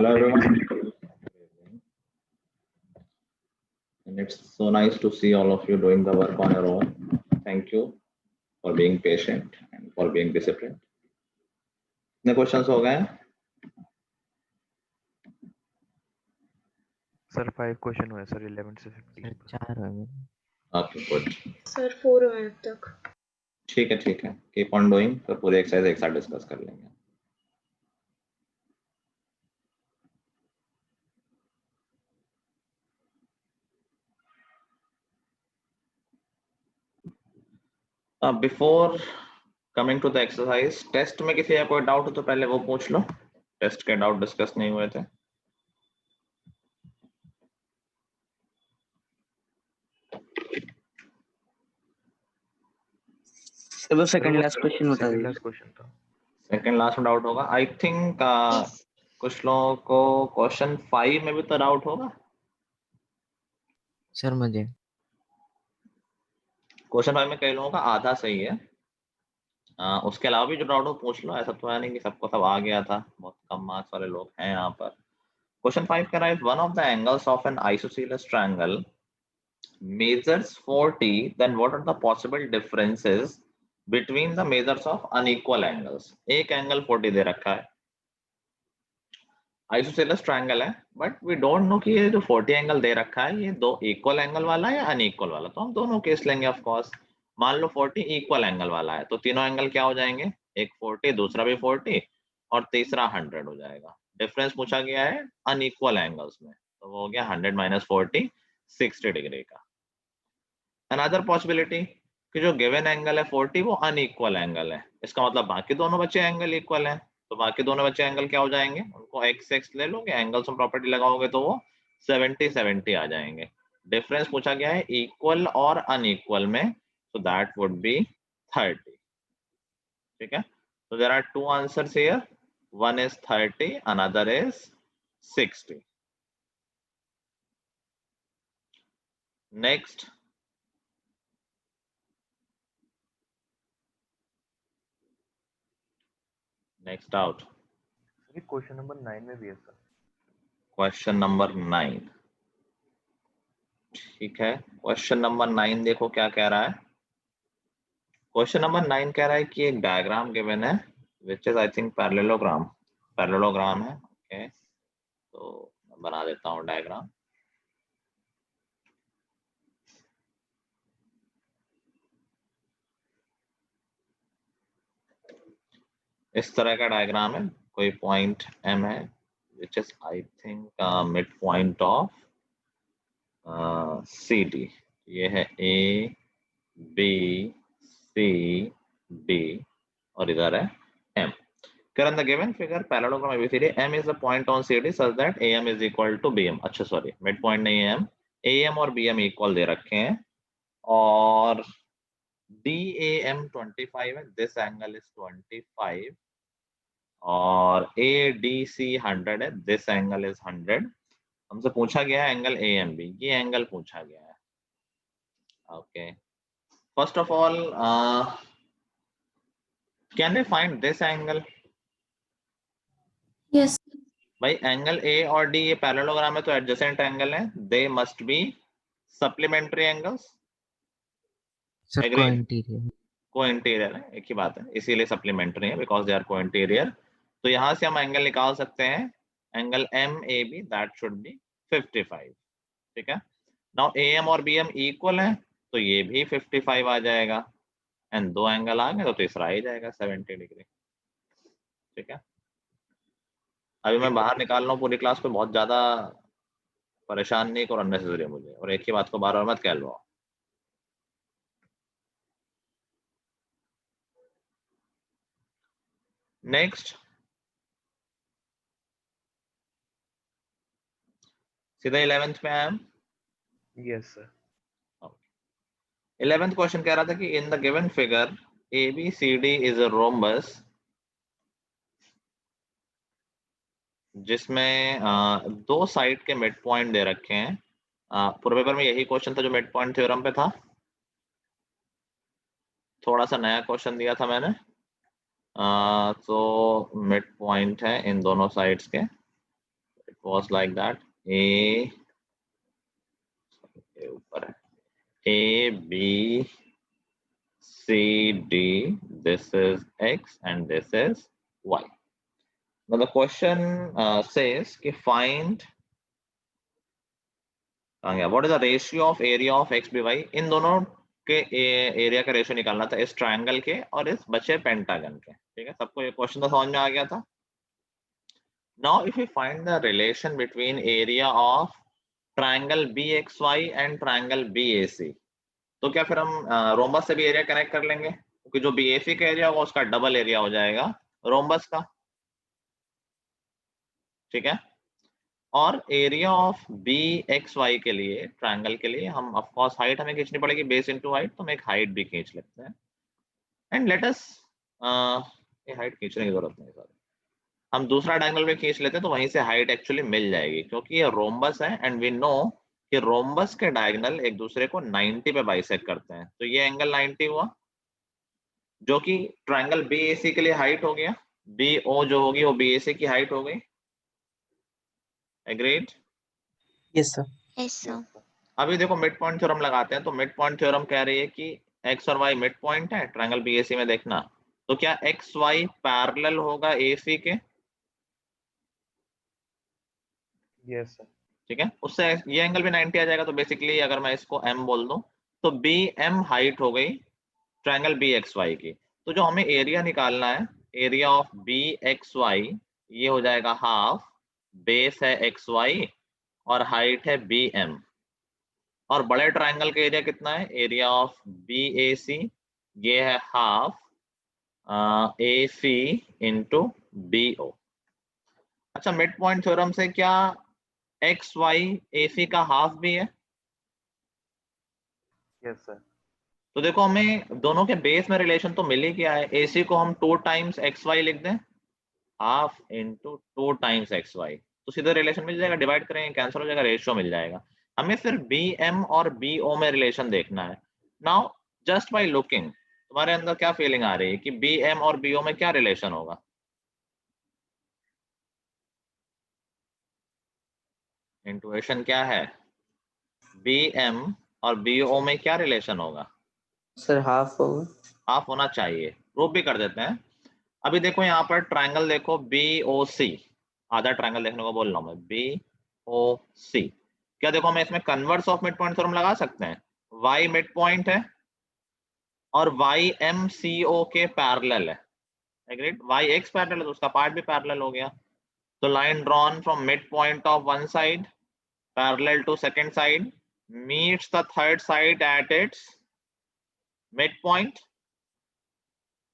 Hello everyone, and it's so nice to see all of you doing the work on your own. Thank you for being patient and for being disciplined. कितने questions हो गए? Sir 5 question हुए sir 11 से 15 4 हुए। Okay good. Sir 4 हुए अब तक। ठीक है, कीप ऑन डूइंग। तो पूरे एक्सरसाइज एक साथ डिस्कस कर लेंगे। Before coming to the exercise, test में किसी का कोई डाउट हो तो पहले वो पूछ लो। टेस्ट के डाउट डिस्कस नहीं हुए थे। वो सेकंड लास्ट क्वेश्चन बता दीजिए। लास्ट क्वेश्चन था। सेकंड लास्ट में डाउट होगा आई थिंक। कुछ लोगों को क्वेश्चन 5 में भी तो डाउट होगा। सर मुझे क्वेश्चन 5 में कई लोगों का आधा सही है। उसके अलावा भी जो डाउट हो पूछ लो। ऐसा तो है नहीं कि सबको सब आ गया था। बहुत कम मार्क्स वाले लोग हैं यहाँ पर। क्वेश्चन 5 कह रहा है one of the angles of an isosceles triangle measures 40, then what are the possible differences between the measures of unequal angles. एक एंगल 40 दे रखा है, आइसोसेलेस ट्रायंगल है, बट वी डोंट नो कि ये जो 40 एंगल दे रखा है ये दो इक्वल एंगल वाला है या अनइक्वल वाला। तो हम दोनों केस लेंगे ऑफ कोर्स। मान लो 40 इक्वल एंगल वाला है तो तीनों एंगल क्या हो जाएंगे, एक 40, दूसरा भी 40 और तीसरा 100 हो जाएगा। डिफरेंस पूछा गया है अनइक्वल एंगल्स में, तो वो हो गया 100 माइनस 40, 60 डिग्री का। अनदर पॉसिबिलिटी कि जो गिवन एंगल है 40 वो अनइक्वल एंगल है, इसका मतलब बाकी दोनों बचे एंगल इक्वल है। तो बाकी दोनों बच्चे एंगल क्या हो जाएंगे, उनको एक्स एक्स ले लोगे, एंगल्स में प्रॉपर्टी लगाओगे तो वो 70 70 आ जाएंगे। डिफरेंस पूछा गया है इक्वल और अनइक्वल में, so that would be 30. ठीक है, so there are two answers here, one is 30, another is 60. Next, next out. Question number 9 में भी है सर। क्वेश्चन नंबर 9, ठीक है। क्वेश्चन नंबर 9 देखो क्या कह रहा है। क्वेश्चन नंबर 9 कह रहा है कि एक डायग्राम गिवन है which is I think parallelogram है। ओके, तो मैं बना देता हूँ डायग्राम। इस तरह का डायग्राम है, कोई पॉइंट M है which is I think mid point of CD। ये है A B C D और इधर है M। Current the given figure parallelogram ABCD, M is the point on CD such that AM is equal to BM। अच्छा sorry, mid point नहीं है M, AM और BM equal दे रखे हैं और DAM 25 है, दिस एंगल इज 25 और ADC 100 है, दिस एंगल इज 100। हमसे पूछा गया है एंगल AMB, ये एंगल पूछा गया है। Okay, first of all can we find this angle? Yes भाई एंगल A और D ये पैरेललोग्राम है तो एडजेसेंट एंगल है, they must be supplementary angles. Sir agree? Co-interior co-interior है, एक ही बात है, इसीलिए सप्लीमेंट्री है बिकॉज दे आर को-इंटीरियर। तो यहाँ से हम एंगल निकाल सकते हैं, angle MAB that should be 55। ठीक है, नाउ AM और BM इक्वल है तो ये भी 55 आ जाएगा एंड दो एंगल आ गए तो तीसरा ही जाएगा 70 डिग्री। ठीक है, अभी मैं बाहर निकाल रहा हूँ पूरी क्लास पे, बहुत ज्यादा परेशान नहीं करो अननेसेसरी मुझे, और एक ही बात को बार बार मत कह लो। नेक्स्ट, सीधा 11th पे आए हम। Yes sir. 11th क्वेश्चन कह रहा था कि in the given figure ABCD is a rhombus जिसमें दो साइड के मिड पॉइंट दे रखे हैं। पूरे पेपर में यही क्वेश्चन था जो मिड पॉइंट थ्योरम पे था, थोड़ा सा नया क्वेश्चन दिया था मैंने। तो मिड पॉइंट है इन दोनों साइड्स के, was like that. A ऊपर है A B C D. This is X and this is Y. Now the question says कि find what is the ratio of area of X by Y. इन दोनों के area का ratio निकालना था, इस triangle के और इस बचे पेंटागन के. ठीक है, सबको ये क्वेश्चन तो समझ में आ गया था. Now if we find the relation between area of triangle BXY and triangle BAC, तो क्या फिर हम रोम्बस से भी एरिया कनेक्ट कर लेंगे, क्योंकि जो BAC का एरिया होगा उसका डबल एरिया हो जाएगा रोम्बस का. ठीक है, और एरिया ऑफ BXY के लिए ट्रायंगल के लिए हम ऑफ कोर्स हाइट हमें खींचनी पड़ेगी, बेस इनटू हाइट, तो हम एक हाइट भी खींच लेते हैं. एंड लेट अस ये हाइट खींचने की जरूरत नहीं है, हम दूसरा डायगोनल में खींच लेते हैं तो वहीं से हाइट एक्चुअली मिल जाएगी, क्योंकि ये रोम्बस है एंड वी नो कि रोम्बस के डायगोनल एक दूसरे को 90 पे बाइसेक्ट करते हैं. तो ये एंगल 90 हुआ, जो कि ट्रायंगल BAC के लिए हाइट हो गया. BO जो होगी वो BAC की हाइट हो गई. Agreed? Yes sir. Yes sir. अभी देखो मिड पॉइंट थ्योरम लगाते हैं, तो मिड पॉइंट थ्योरम कह रही है कि एक्स और वाई मिड पॉइंट है ट्रायंगल BAC में. देखना तो क्या एक्स वाई पैरेलल होगा AC के? Yes sir. ठीक है, उससे ये एंगल भी 90 आ जाएगा. तो बेसिकली अगर मैं इसको M बोल दूं तो BM हाइट हो गई ट्रायंगल BXY की. तो जो हमें एरिया निकालना है, एरिया ऑफ BXY, ये हो जाएगा हाफ, बेस है XY और हाइट है BM. और बड़े ट्रायंगल का एरिया कितना है? एरिया ऑफ BAC, ये है हाफ AC इंटू BO. अच्छा, मिड पॉइंट थ्योरम से क्या XY AC का हाफ भी है? Yes sir. तो देखो हमें दोनों के बेस में रिलेशन तो मिल ही गया है. AC को हम 2 टाइम्स XY लिख दें, हाफ इंटू 2 टाइम्स XY, तो सीधा रिलेशन मिल जाएगा. डिवाइड करेंगे, कैंसिल हो जाएगा, रेशियो मिल जाएगा. हमें सिर्फ BM और BO में रिलेशन देखना है. नाउ जस्ट बाय लुकिंग, तुम्हारे अंदर क्या फीलिंग आ रही है कि BM और BO में क्या रिलेशन होगा? इंट्यूशन क्या है? BM और BO में क्या रिलेशन होगा? सर हाफ होगा. हाफ होना चाहिए. प्रूफ भी कर देते हैं. अभी देखो यहाँ पर ट्रायंगल देखो BOC, आधा ट्रायंगल देखने को बोल रहा हूँ मैं. BOC क्या देखो, हम इसमें converse of mid point theorem लगा सकते हैं. Y मिड पॉइंट है और YMCO के पैरेलल है. एग्रीड? YX पैरेलल है तो उसका पार्ट भी पैरेलल हो गया. तो line drawn from mid point of one side parallel to second side meets the third side at its midpoint.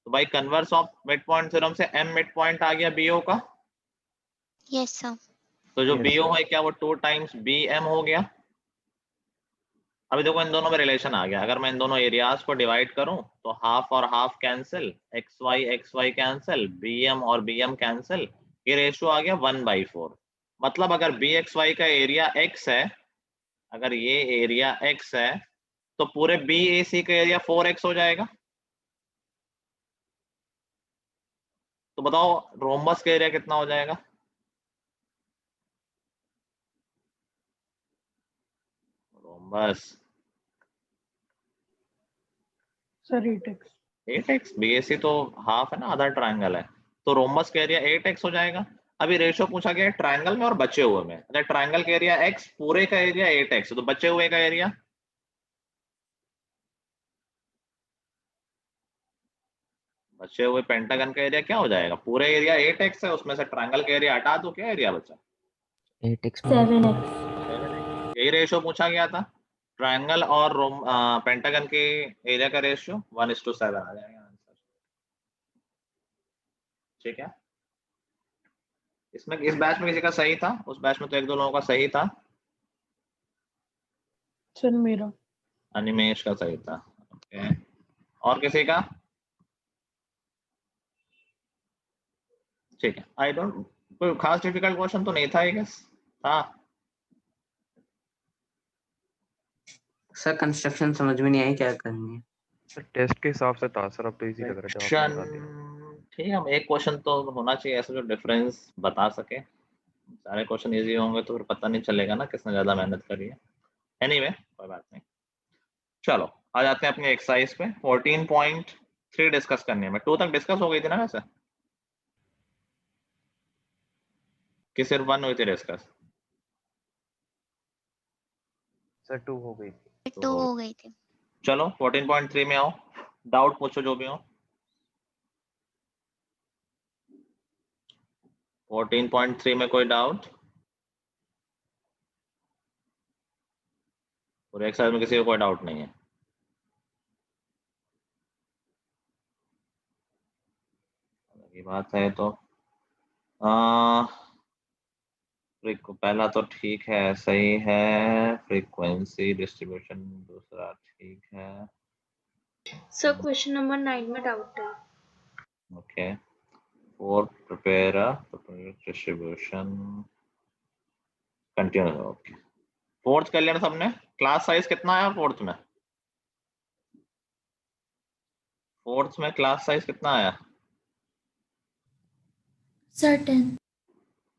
तो भाई converse of mid point theorem से M मिड पॉइंट आ गया BO का. Yes sir. तो जो Yes, BO sir. है क्या वो 2 टाइम्स BM हो गया. अभी देखो इन दोनों में रिलेशन आ गया. अगर मैं इन दोनों एरियाज को डिवाइड करूं तो हाफ और half cancel, XY cancel, BM और BM कैंसिल, ये रेशियो आ गया 1/4. मतलब अगर BXY का एरिया X है, अगर ये एरिया X है तो पूरे BAC का एरिया 4X हो जाएगा. तो बताओ रोम्बस का एरिया कितना हो जाएगा? Rhombus sir 8x. 8x. BAC तो हाफ है ना, आधा ट्रायंगल है, तो रोम्बस का एरिया 8x हो जाएगा. अभी रेशियो पूछा गया है ट्रायंगल में और बचे हुए में. अगर ट्रायंगल का एरिया x, पूरे का एरिया 8x, तो बचे हुए का एरिया बचे हुए पेंटागन का एरिया क्या हो जाएगा? पूरे एरिया 8x है, उसमें से ट्रायंगल का एरिया हटा दो, क्या एरिया बचा? 8x 7x. 7x. यही रेशियो पूछा गया था. ट्रायंगल और पेंटागन के एरिया का रेशियो 1:7 आ जाएगा आंसर. ठीक है, इसमें इस बैच में किसी का सही था, उस बैच में तो 1-2 लोगों का सही था. सर मेरा. अनिमेश का सही था. ओके, और किसी का? ठीक है, आई डोंट, कोई खास डिफिकल्ट क्वेश्चन तो नहीं था आई गेस. था? सर कंस्ट्रक्शन समझ में नहीं आई, क्या करनी है? सर टेस्ट के हिसाब से था सर, अब तो इजी लग रहा है जब आपने बता दिया. ठीक है, हम एक क्वेश्चन तो होना चाहिए ऐसा जो डिफरेंस बता सके. सारे क्वेश्चन इजी होंगे तो फिर पता नहीं चलेगा ना किसने ज्यादा मेहनत करी है। एनीवे कोई बात नहीं। चलो आ जाते हैं अपनी एक्सरसाइज पे। 14.3 डिस्कस करनी है। 2 तक डिस्कस हो गई थी ना वैसे, कि सिर्फ 1 हुई थी डिस्कस? सर 2 हो गई थी। 2 हो गई थी। चलो 14.3 में आओ, डाउट पूछो जो भी हो। 14.3 में कोई डाउट? पूरे एक्सरसाइज में किसी को कोई डाउट नहीं है? ये बात है तो पहला तो ठीक है, सही है। फ्रीक्वेंसी डिस्ट्रीब्यूशन दूसरा ठीक है। सर क्वेश्चन नंबर 9 में डाउट है। Okay, for prepare a distribution continuous। Okay, fourth कर लिया ना सबने? क्लास साइज कितना आया फोर्थ में? फोर्थ में क्लास साइज कितना आया? सर 10।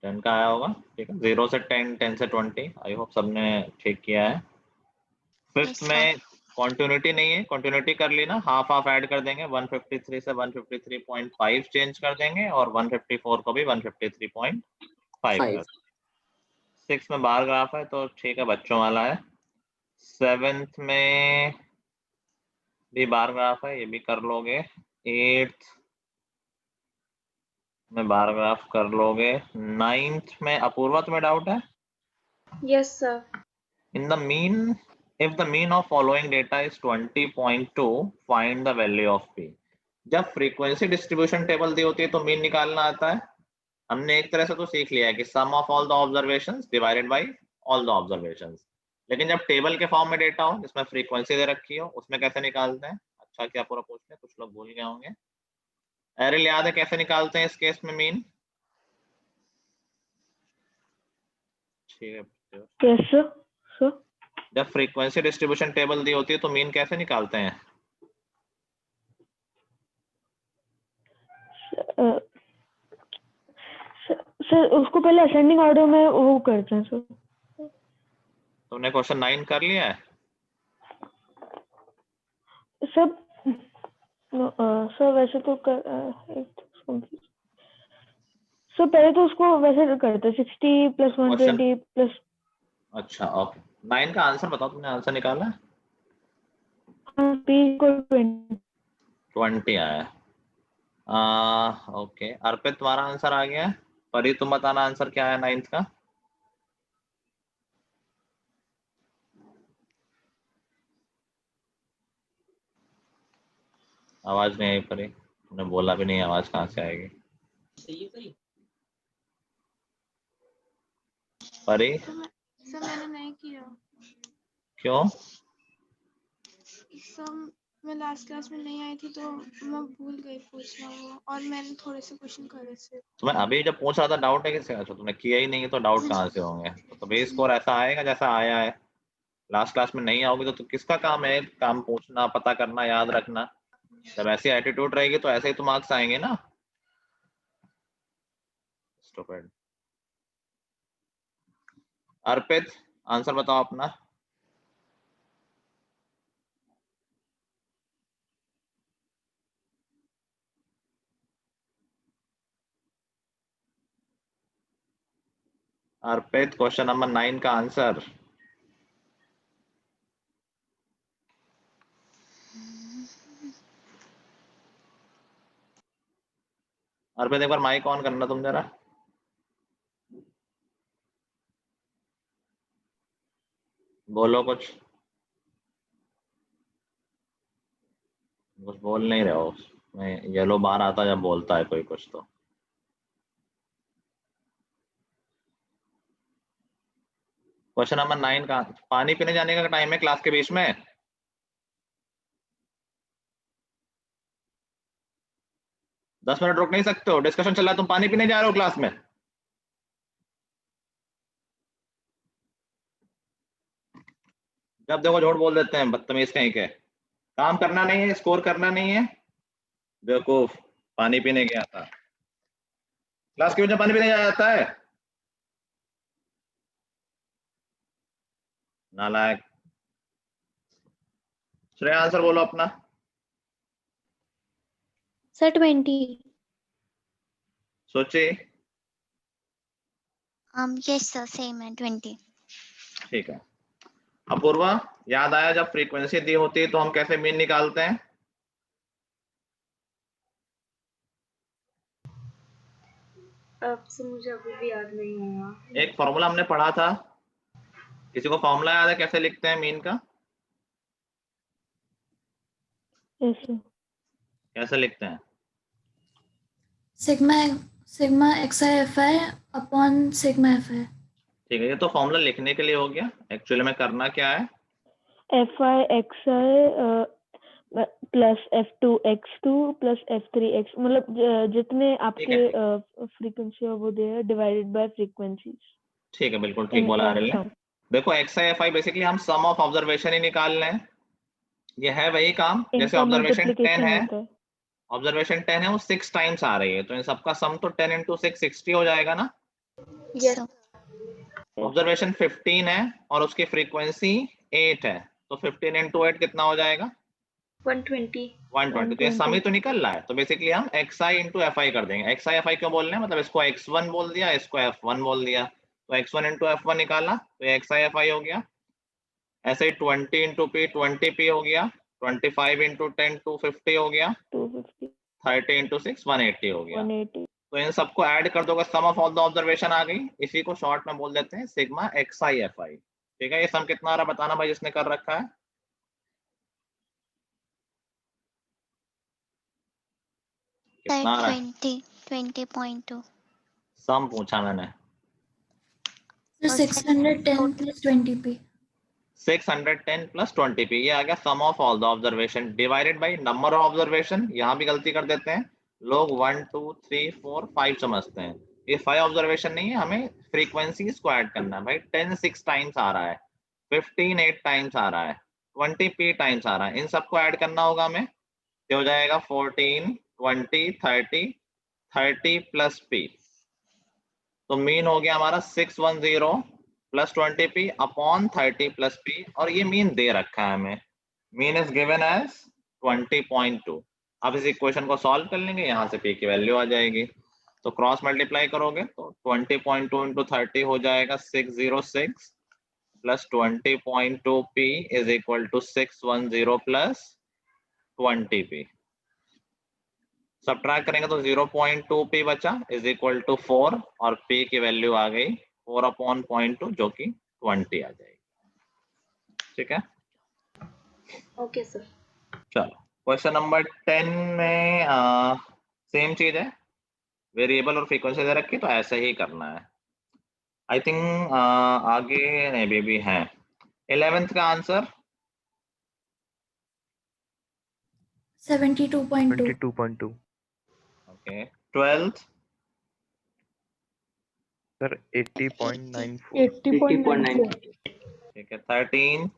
10 का आया होगा, ठीक है। 0 से 10, 10 से 20, आई होप सबने ठीक किया है। फिफ्थ Yes, में कॉन्टिन्यूटी नहीं है, कॉन्टिन्यूटी कर ली ना, हाफ हाफ ऐड कर देंगे। 153 से 153.5 चेंज कर देंगे और 154 को भी 153.5 कर। 6 में बार ग्राफ है तो ठीक है, बच्चों वाला है। 7th में भी बार ग्राफ है, ये भी कर लोगे। 8th में बार ग्राफ कर लोगे। 9th में अपूर्वा तुम्हें डाउट है? Yes sir. In the mean, if the mean of following data is 20.2, find the value of p। जब फ्रीक्वेंसी डिस्ट्रीब्यूशन टेबल दी होती है तो मीन निकालना आता है। हमने एक तरह से तो सीख लिया है कि sum of all the observations divided by all the observations, लेकिन जब टेबल के फॉर्म में डेटा हो जिसमें फ्रीक्वेंसी दे रखी हो, उसमें कैसे निकालते हैं? अच्छा क्या पूरा पूछते हैं, कुछ लोग भूल गए होंगे। एरिल याद है कैसे निकालते हैं इस केस में मीन? ठीक है, यस सर। जब फ्रीक्वेंसी डिस्ट्रीब्यूशन टेबल दी होती है तो मीन कैसे निकालते हैं? सर उसको पहले असेंडिंग ऑर्डर में वो करते हैं सर। तुमने क्वेश्चन 9 कर लिया है? सब सर वैसे तो सर पहले तो उसको वैसे करते 60 + 120 + अच्छा ओके। 9 का आंसर बताओ, तुमने आंसर निकाला? p = 20 आया। ओके, अर्पित तुम्हारा आंसर आ गया है। परी तुम बताना आंसर क्या है 9th का? आवाज नहीं आई परी, तुमने बोला भी नहीं, आवाज कहाँ से आएगी? परी सर मैंने नहीं किया। क्यों? सर मैं लास्ट क्लास में नहीं आई थी तो मैं भूल गई पूछना वो, और मैंने थोड़े से क्वेश्चन करे थे। तुम्हें अभी जब पूछ रहा था डाउट है किससे? अच्छा तुमने किया ही नहीं है तो डाउट कहाँ से होंगे? तो बेस स्कोर ऐसा आएगा जैसा आया है। लास्ट क्लास में नहीं आओगे तो किसका काम है काम पूछना, पता करना, याद रखना? जब ऐसी एटीट्यूड रहेगी तो ऐसे ही तो मार्क्स आएंगे ना। स्टूपिड। अर्पित आंसर बताओ अपना। अर्पित क्वेश्चन नंबर 9 का आंसर। अर्पित एक बार माइक ऑन करना तुम जरा। बोलो कुछ बोल नहीं रहे हो। मैं येलो बार आता जब बोलता है कोई कुछ तो। क्वेश्चन नंबर 9 का पानी पीने जाने का टाइम है क्लास के बीच में। 10 मिनट रुक नहीं सकते हो, डिस्कशन चल रहा है, तुम पानी पीने जा रहे हो क्लास में। जब देखो झूठ बोल देते हैं, बदतमीज कहीं के। काम करना नहीं है, स्कोर करना नहीं है, बेवकूफ। पानी पीने गया था, क्लास के बीच में पानी पीने जाया जाता है? नालायक। श्रेया आंसर बोलो अपना। सर 20। सोचिए। Yes, sir. Same है 20. ठीक है। अपूर्वा, याद आया जब फ्रीक्वेंसी दी होती है तो हम कैसे मीन निकालते हैं? अब से मुझे अभी भी याद नहीं आया। एक फॉर्मूला हमने पढ़ा था, किसी को फॉर्मूला याद है कैसे लिखते हैं मीन का? Yes sir. कैसे लिखते हैं? Sigma XI upon sigma FI। ठीक है, ये तो फॉर्मूला लिखने के लिए हो गया। एक्चुअली में करना क्या है? FI XI plus F2 X2 plus F3 X, मतलब जितने आपके फ्रीक्वेंसी वो दे है डिवाइडेड बाय फ्रीक्वेंसीज। ठीक है, बिल्कुल ठीक बोला अनिल ने। देखो XI FI बेसिकली हम सम ऑफ ऑब्जर्वेशन ही निकाल रहे हैं। ये है वही काम जैसे ऑब्जर्वेशन 10 है, ऑब्जर्वेशन 10 है वो 6 टाइम्स आ रही है, तो इन सबका सम तो 10 into 6 60 हो जाएगा ना। यस ऑब्जर्वेशन 15 है और उसकी फ्रीक्वेंसी 8 है, तो 15 into 8 कितना हो जाएगा? 120। 120। तो ये सम ही तो निकल रहा है, तो बेसिकली हम XI into FI कर देंगे। XI FI क्यों बोल रहे हैं? मतलब इसको X1 बोल दिया, इसको F1 बोल दिया, तो X1 into F1 निकाला तो ये XI FI हो गया। ऐसे ही 20 into P 20P हो गया, 25 into 10 250 हो गया, 250 30 into 6 180 हो गया। 180। तो इन सबको ऐड कर दोगे, सम ऑफ ऑल द ऑब्जर्वेशन आ गई। इसी को शॉर्ट में बोल देते हैं सिग्मा XI FI। ठीक है, ये सम कितना आ रहा बताना भाई जिसने कर रखा है। कितना आ रहा है? 20.2. सम पूछा मैंने। तो 610 plus 20p। 610 प्लस 20p, ये आ गया sum of all the observation divided by number of observation. यहाँ भी गलती कर देते हैं लोग, 1 2 3 4 5 समझते हैं, ये 5 ऑब्जर्वेशन नहीं है, हमें फ्रीक्वेंसीज को ऐड करना है भाई। 10 6 टाइम्स आ रहा है, 15 8 टाइम्स आ रहा है, 20p टाइम्स आ रहा है, इन सबको ऐड करना होगा हमें। ये हो जाएगा 14 20 30 प्लस p, तो मीन हो गया हमारा 610 plus 20p upon 30 plus p, और ये मीन दे रखा है हमें। Mean is given as 20.2। अब इस इक्वेशन को सॉल्व कर लेंगे, यहाँ से p की वैल्यू आ जाएगी, तो क्रॉस मल्टीप्लाई करोगे तो 20.2 into 30 हो जाएगा 606 plus 20.2p is equal to 610 plus 20p। Subtract करेंगे तो 0.2p बचा इज इक्वल टू 4, और p की वैल्यू आ गई 4 अपॉन 0.2 जो कि 20 आ जाएगी। ठीक है, ओके सर। चलो क्वेश्चन नंबर 10 में सेम चीज है, वेरिएबल और फ्रीक्वेंसी दे रखी, तो ऐसे ही करना है। आई थिंक आगे नहीं भी है। 11th का आंसर 72.2। 22.2 ओके। 12th sir 80.94 80.94। ठीक है। 13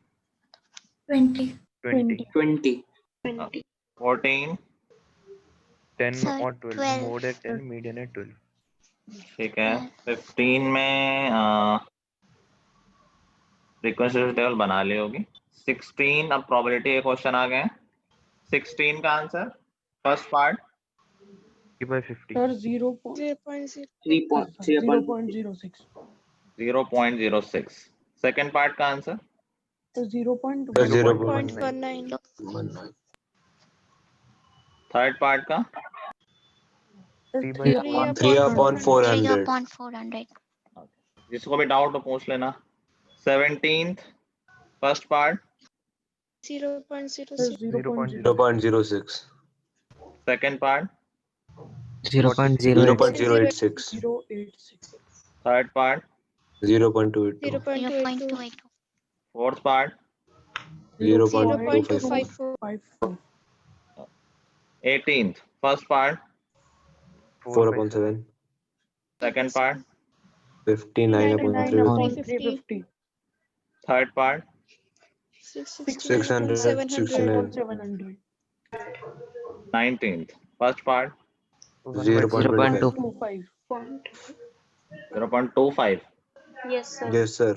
20। 20 20। 20। 14 10 Sir, और 12 12. मोड है 10 मीडियन है 12। ठीक है। 15 में फ्रीक्वेंसी टेबल बना ली होगी। 16 अब प्रोबेबिलिटी के क्वेश्चन आ गए हैं। 16 का answer first part 3/50 sir 0.06। 0.06। Second part का आंसर 0.19। थर्ड पार्ट का 3/400. जिसको भी डाउट हो पूछ लेना। 17th first part 0.06। 0.06। Second part 0.086। Third part 0.282। 0.282. Fourth part 0.254। 18th first part 4/7। Second part 59/350। Third part 669। 19th first part 0.25। 0.25 yes sir. Yes sir।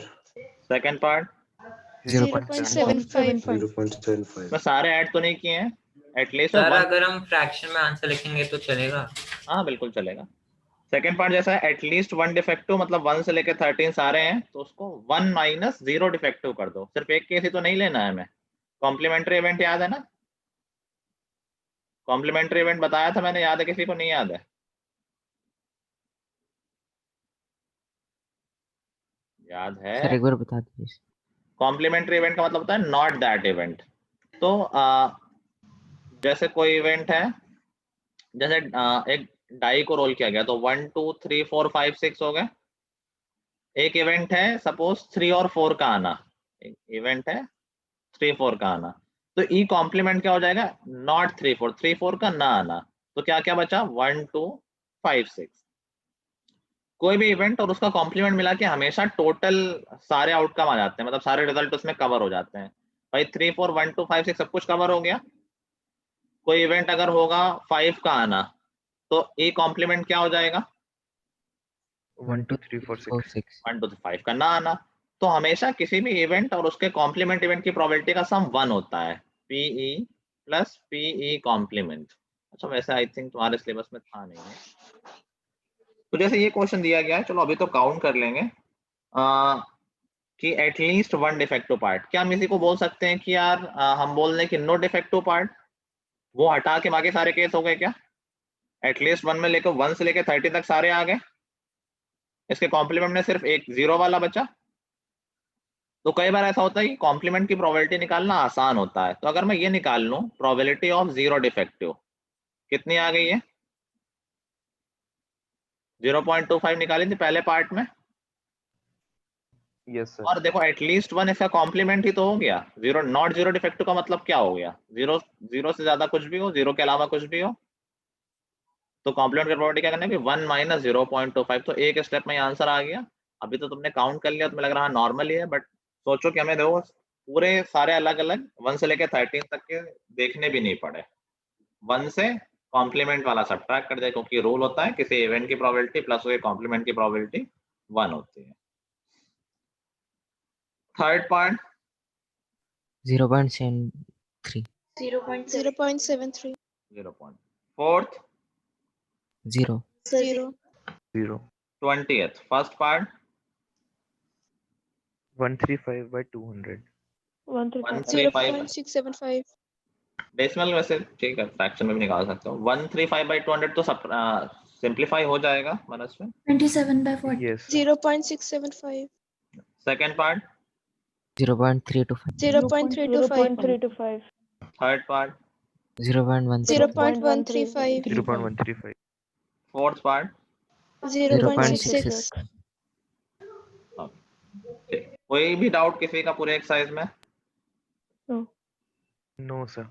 Second part 0.75 0.75. मैं सारे add तो नहीं किए हैं, एटलीस्ट सर अगर हम फ्रैक्शन में आंसर लिखेंगे तो चलेगा? हाँ बिल्कुल चलेगा। सेकंड पार्ट जैसा है, एटलीस्ट 1 डिफेक्टिव, मतलब 1 से लेकर 13 सारे हैं तो उसको 1 माइनस 0 डिफेक्टिव कर दो। सिर्फ एक केस ही तो नहीं लेना है हमें। कॉम्प्लीमेंट्री इवेंट याद है ना? कॉम्प्लीमेंट्री इवेंट बताया था मैंने, याद है किसी को? नहीं याद है? याद है? सर एक बार बता दीजिए। कॉम्प्लीमेंट्री इवेंट का मतलब होता है नॉट दैट इवेंट। तो जैसे कोई इवेंट है, जैसे एक डाई को रोल किया गया तो 1 2 3 4 5 6 हो गए। एक इवेंट है सपोज 3 और 4 का आना, एक इवेंट है 3 4 का आना, तो ई कॉम्प्लीमेंट क्या हो जाएगा? नॉट 3 4, 3 4 का ना आना। तो क्या क्या बचा? 1 2 5 6। कोई भी इवेंट और उसका कॉम्प्लीमेंट मिला के हमेशा टोटल सारे आउटकम आ जाते हैं, मतलब सारे रिजल्ट उसमें कवर हो जाते हैं। भाई 3 4 1 2 5 6 सब कुछ कवर हो गया। कोई इवेंट अगर होगा 5 का आना तो ए कॉम्प्लीमेंट क्या हो जाएगा? 1 2 3 4 6 1 2 5 का ना आना। तो हमेशा किसी भी इवेंट और उसके कॉम्प्लीमेंट इवेंट की प्रोबेबिलिटी का सम 1 होता है, पीई प्लस पीई कॉम्प्लीमेंट। अच्छा वैसे आई थिंक तुम्हारे सिलेबस में था नहीं है। तो जैसे ये क्वेश्चन दिया गया है, चलो अभी तो काउंट कर लेंगे कि एटलीस्ट 1 डिफेक्टिव पार्ट। क्या हम इसी को बोल सकते हैं कि यार हम बोल दें कि नो डिफेक्टिव पार्ट, वो हटा के बाकी सारे केस हो गए क्या? एटलीस्ट 1 में लेकर 1 से लेकर 30 तक सारे आ गए, इसके कॉम्प्लीमेंट में सिर्फ एक 0 वाला बचा। तो कई बार ऐसा होता है कि कॉम्प्लीमेंट की प्रोबेबिलिटी निकालना आसान होता है। तो अगर मैं ये निकाल लूं प्रोबेबिलिटी ऑफ 0 डिफेक्टिव, कितनी आ गई है? 0.25 निकाली थी पहले पार्ट में। Yes sir. और देखो एटलीस्ट 1 इसका कॉम्प्लीमेंट ही तो हो गया। 0 नॉट 0 डिफेक्टिव का मतलब क्या हो गया? 0 से ज्यादा कुछ भी हो, 0 के अलावा कुछ भी हो, तो कॉम्प्लीमेंट की प्रोबेबिलिटी क्या करना है कि 1 माइनस 0.25। तो एक स्टेप में ये आंसर आ गया। अभी तो तुमने काउंट कर लिया, तुम्हें लग रहा है नॉर्मल ही है, बट सोचो कि हमें देखो पूरे सारे अलग अलग 1 से लेकर 13 तक के देखने भी नहीं पड़े। 1 से कॉम्प्लीमेंट वाला सब्ट्रैक्ट कर दे, क्योंकि रूल होता है किसी इवेंट की प्रोबेबिलिटी प्लस उसके कॉम्प्लीमेंट की प्रोबेबिलिटी 1 होती है। Third part 0.73 0.73 fourth 0 0 0 20th first part 135 by 200 135 0.675 decimal वैसे ठीक है, फ्रैक्शन में भी निकाल सकते हो। 135/200 तो सब सिंपलीफाई हो जाएगा मनस में। 27/40. yes 0.675 second part 0.325 0.325 0.325 third part 0.135 0.135 fourth part 0.66 कोई भी डाउट किसी का पूरे एक्सरसाइज में? no sir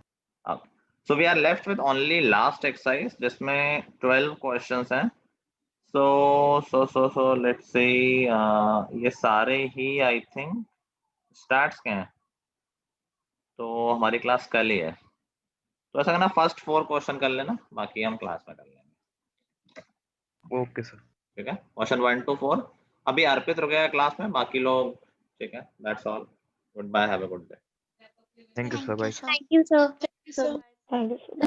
so we are left with only last exercise जिसमें 12 क्वेश्चंस हैं। सो लेट्स सी, ये सारे ही आई थिंक स्टार्ट्स के हैं, तो हमारी क्लास कल ही है। तो ऐसा करना फर्स्ट 4 क्वेश्चन कर लेना, बाकी हम क्लास में कर लेंगे। okay sir ठीक है, क्वेश्चन 1 to 4 अभी अर्पित रुकेगा क्लास में, बाकी लोग ठीक है। That's all, good bye, have a good day. thank you sir bye Thank you, sir. Thank you, sir. Thank you so much.